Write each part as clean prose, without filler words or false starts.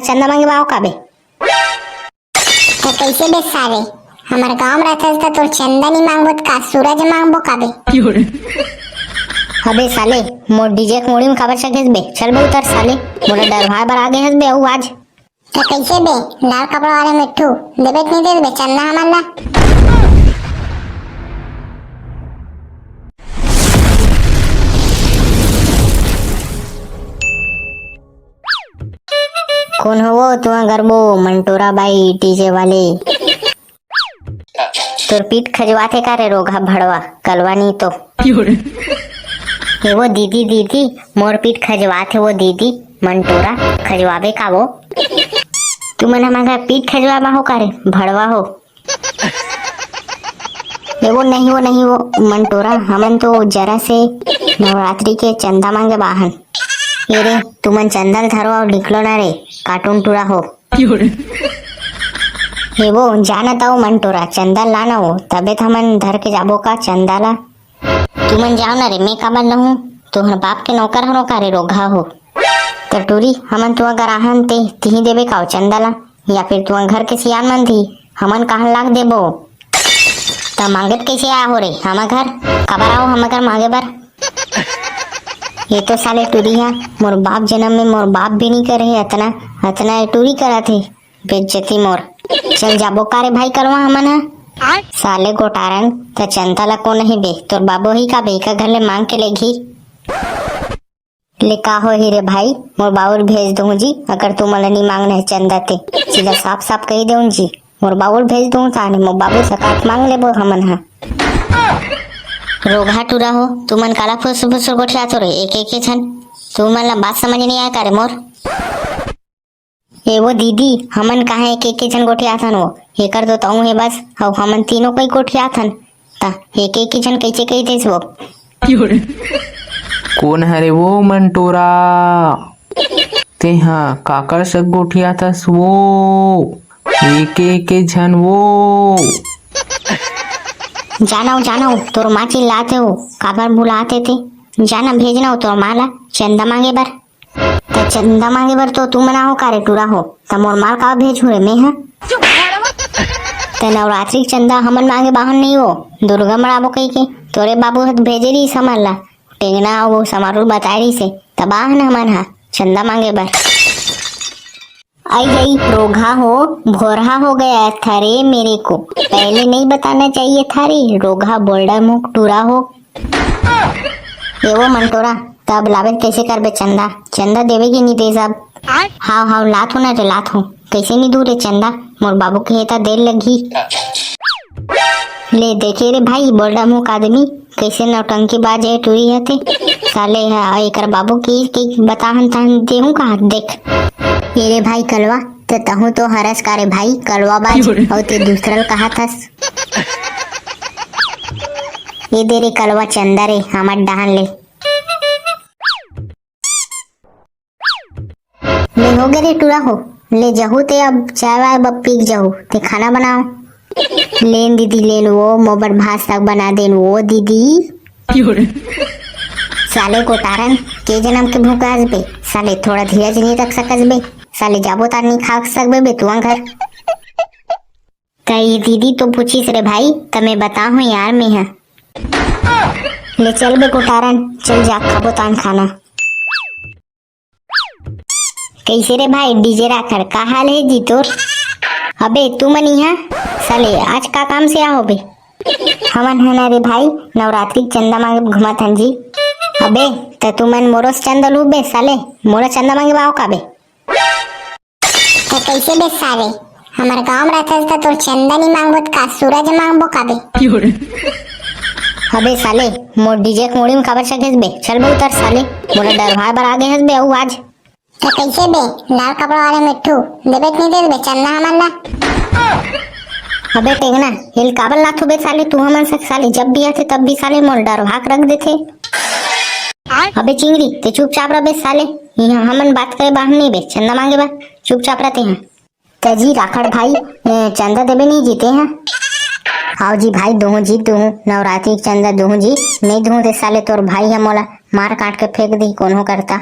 चंदा मांगे बाओ काबे। तो कैसे बे सारे हमारे गांव में रहता था तो चंदा नहीं मांगबो का सूरज मांगबो काबे। अबे साले मोर डीजे के मोड़ी में काबर चकेस बे। चल बे उतर साले, मोला डरवाए बर आ गए हस बे अऊ आज। तो कैसे बे लाल कपड़ा वाले मिट्ठू देबे नहीं दे बे चंदा हमन ला। कौन हो वो तुआ गरबो मंटोरा बाई डीजे वाले। तोर पीठ खजवाते का रे रोगा भड़वा कलवा नहीं तो। ये वो दीदी दीदी मोर पीठ खजवाते वो दीदी मंटोरा खजवावे का वो। तू मन हमारा पीठ खजवावा हो का रे भड़वा हो। ये वो नहीं वो मंटोरा हमन तो जरा से नवरात्रि के चंदा मांगे बाहन। ये रे तुमन चंदल धरो और निकलो ना रे कार्टून टूरा हो। ये वो जानता हो मंटोरा चंदल लाना हो तबे तो हमन धर के जाबो का चंदाला। तुमन जाओ ना रे मैं काबर न हूँ तुहर बाप के नौकर हरो का रे रोगा हो। तो टूरी हमन तू अगर आहन ते तिही देबे का चंदाला या फिर तू घर के सियान मन थी हमन कहाँ लाग देबो। तो मांगत कैसे आया हो रे हम घर काबर आओ हम घर मांगे बर। ये तो साले टूरी है मोर बाप जन्म में मोर बाप भी नहीं करे इतना इतना टूरी करा थे बेइज्जती मोर। चल जाबो का रे भाई करवा हमन है साले गोटारन तो चंदा ला को नहीं बे तोर बाबू ही का बे का घर ले मांग के ले घी ले का हो ही रे भाई मोर बाबूल भेज दूं जी अगर तू मला नहीं मांगना है चंदा ते सीधा साफ साफ कही दूं जी मोर बाबूल भेज दूं ताने मोर बाबू सकात मांग लेबो हमन है। रोगा टूरा हो तुमन काला फुस फुस गोठिया तो रे एक एक छन तुमन ला बात समझ नहीं आया करे मोर। ये वो दीदी हमन कहा एक एक छन गोठिया थन वो ये कर दो ताऊ है बस अब हमन तीनों कोई गोठिया थन ता एक एक छन कैसे कही थे वो। कौन है रे वो मंटोरा ते हाँ काकर से गोठिया थस वो एक झन वो। जाना तोर माँ चिल्लाते हो काबर बुलाते थे जाना भेजना हो तोर माँ ला चंदा मांगे बर। तो चंदा मांगे बर तो तू मना हो का रे टूरा हो तो मोर माल का भेजू रे मैं हाँ। तो नवरात्रि चंदा हमन मांगे बाहन नहीं हो दुर्गा मराबो कही के तोरे बाबू हत भेजे रही समझ ला टेंगना वो समारोह बताए रही से तब आहन हमन हा चंदा मांगे बर। आई गई रोगा हो भोरहा हो गया था रे मेरे को पहले नहीं बताना चाहिए था रे रोगा बोल्डा मुख टूरा हो। ये वो मंटोरा तब लावे कैसे कर बे चंदा चंदा देवेगी नहीं दे सब। हाँ लात हो ना रे लात हो कैसे नहीं दूर रे चंदा मोर बाबू के हेता देर लगी। ले देखे रे भाई बोल्डा मुख आदमी कैसे नौटंकी बाज है टूरी है थे साले है एक बाबू की बताहन तहन देहूं का देख। ये रे भाई कलवा ते तहु तो हरस का रे भाई कलवा बाज और ते दूसरा कहा थस। ये दे रे कलवा चंदा रे हमार डाहन ले हो गए रे टूरा हो ले जहू ते अब चाय वाय बब पीक जहू ते खाना बनाओ लेन दीदी लेन वो मोबर भात साग बना देन वो दीदी। साले को तारन के जन्म के भूख बे साले थोड़ा धीरज नहीं रख सकस बे साले जाबो तार नहीं खा सकबे बे तुआ घर। कई दीदी तो पूछीस रे भाई तमे बताओ यार मैं है ले चल बे कोटारन चल जा खाबो तान खाना। कैसे रे भाई डीजे राखर का हाल है जी तोर। अबे तू मनी है साले आज का काम से आओ बे हमन है ना रे भाई नवरात्रि चंदा मांगे घुमा थन जी। अबे तो तू मन मोरोस चंदा लू बे साले मोरा चंदा मांगे बाओ का बे। तो कैसे बे सारे हमारे गांव में रहता था तो चंदा नहीं मांगबो का सूरज मांगबो काबे। अबे साले मोर डीजे के मोड़ी में काबर चकेस बे चल बे उतर साले मोला डरवाए बर आ गए हस बे अऊ आज। तो कैसे बे लाल कपड़ा वाले मिट्ठू देबे नहीं दे बे चंदा हमन ला। अबे टेंगना हिल काबर लाथो बे साले तू हमन से साले जब भी आते तब भी साले मोर डरवा के रख देथे। अबे चिंगरी ते चुपचाप रह बे साले यहाँ हमन बात करे बाहर नहीं बे चंदा मांगे बा चुपचाप रहते हैं। तेजी राखड़ भाई चंदा देवे नहीं जीते हैं। आओ जी भाई दूँ जी दूँ नवरात्रि चंदा दूँ जी नहीं दूँ ते साले तोर भाई है मोला मार काट के फेंक दी कौन हो करता।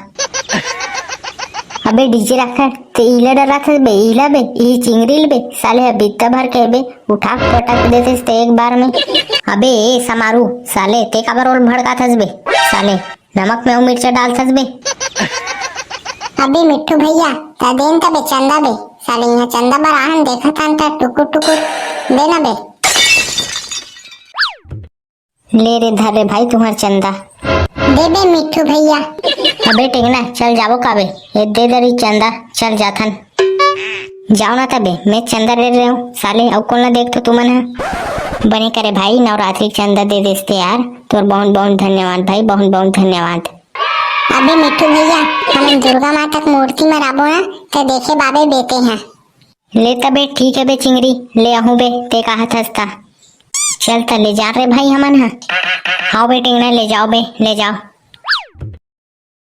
अबे डीजे रखा ते इला डरा था बे इला बे ई चिंगरील बे साले अभी इतना भर के बे उठा पटक देते ते एक बार में। अबे ए समारू साले ते काबर और भड़का थस बे साले नमक में मिर्चा डाल थस बे। अबे मिट्टू भैया ता देन तबे चंदा बे साले यहाँ चंदा बार आहन देखा था ता टुकुर टुकुर देना बे। ले रे धर रे भाई तुम्हार चंदा दे बे मिट्टू भैया। अबे टेंगना चल जाबो काबे ये दे दरी चंदा चल जाथन जाओ ना तबे मैं चंदा दे रहा हूँ साले अब कौन ना देख तो तुमन है बने करे भाई नवरात्रि चंदा दे देते यार तोर बहुत बहुत धन्यवाद भाई बहुत बहुत धन्यवाद। अबे मिट्टू भैया हम दुर्गा माता की मूर्ति में राबो ना ते देखे बाबे बेटे हैं। ले तबे ठीक है बे चिंगरी ले आहू बे ते कहा थसता चल त ले जा रे भाई हमन हा आओ बे टेंगना ले जाओ बे ले जाओ।